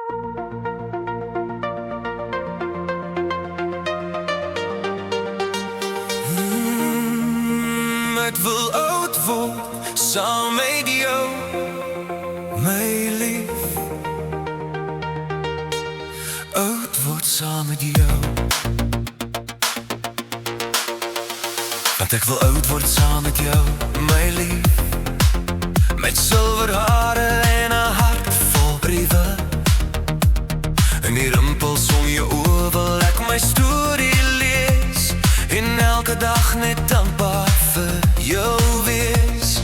Ek wil oud word saam met jou, my lief. Oud word saam met jou, want ek wil oud word saam met jou, my lief. Met silwer hare en 'n hart vol briewe, en die rimpels om jou oë wil ek my storie lees, en elke dag net dankbaar vir jou wees.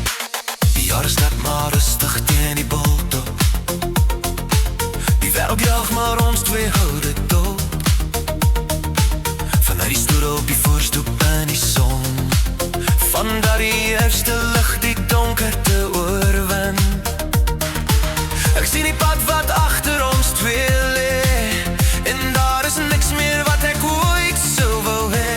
Die jare stap maar rustig teen die bultop, die wêreld jaag maar ons twee hou dit dop. Vanuit die stoel op die voorstoep in die son, van dat die eerste lig die donkerte oorwin. Ek sien die pad wat agter ons twee lê, en daar is niks meer wat ek ooit sou wou hê.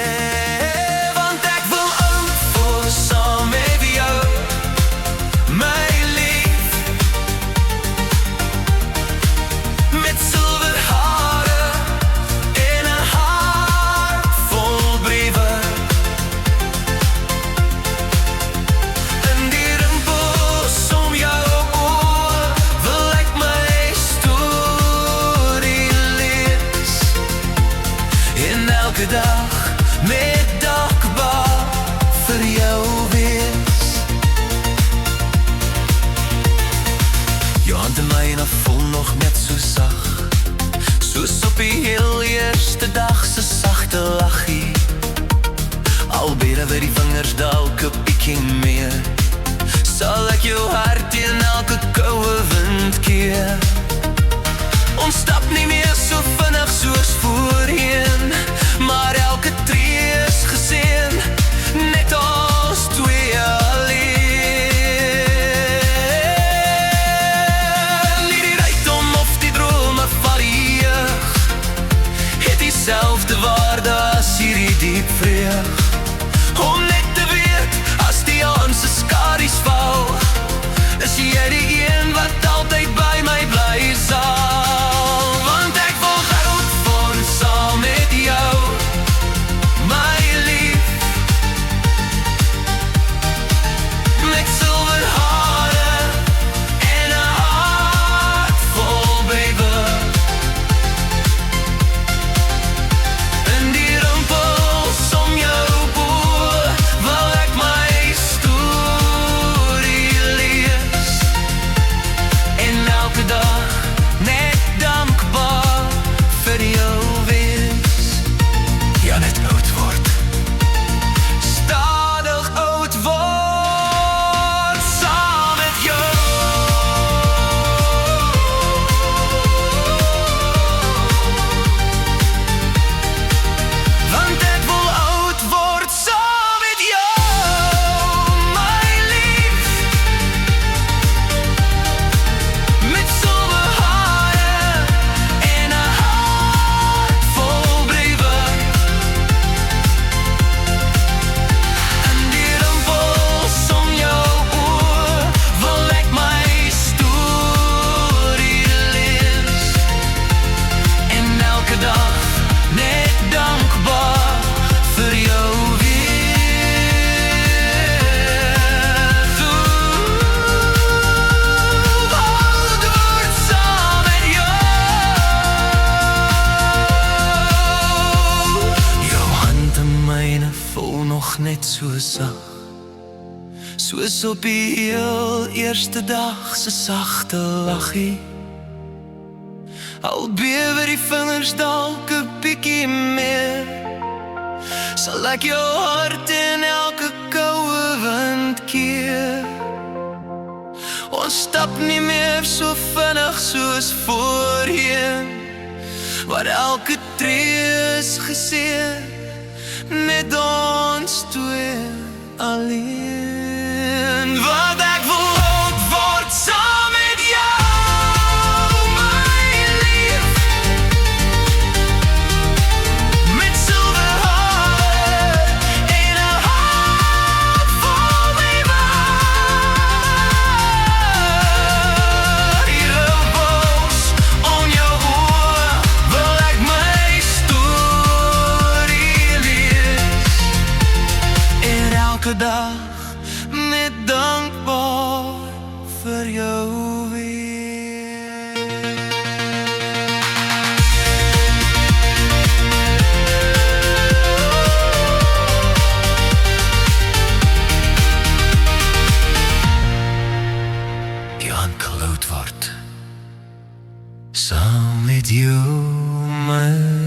Elke dag met dankbaar vir jou wees. Jou hand in myne voel nog net so sag, soos op die heel eerste dag se sagte lachie. Al bere vir die vingers dalk 'n bietjie meer, sal ek jou hart teen elke koue wind keer. Ons stap nie meer so vinnig soos voorheen, maar elke tree is geseën, net ons twee alleen. Nie die rykdom of die drome van die jeug het dieselfde waarde as hierdie diep vreug. Om net te weet, as die aan se skadu's val, is jy die een wat altyd by my bly sal. Net so sag, soos op die heel eerste dag se sagte lachie. Al bewe die vingers dalk 'n bietjie meer, sal ek jou hart in elke koue wind keer. Ons stap nie meer so vinnig soos voorheen, waar elke tree is geseën, net ons twee alleen. Want ek wil oud word saam met jou, my lief. Met silwer hare en 'n hart vol liefde. Die rimpels om jou vir jou weer. Die aand koud word saam met jou, my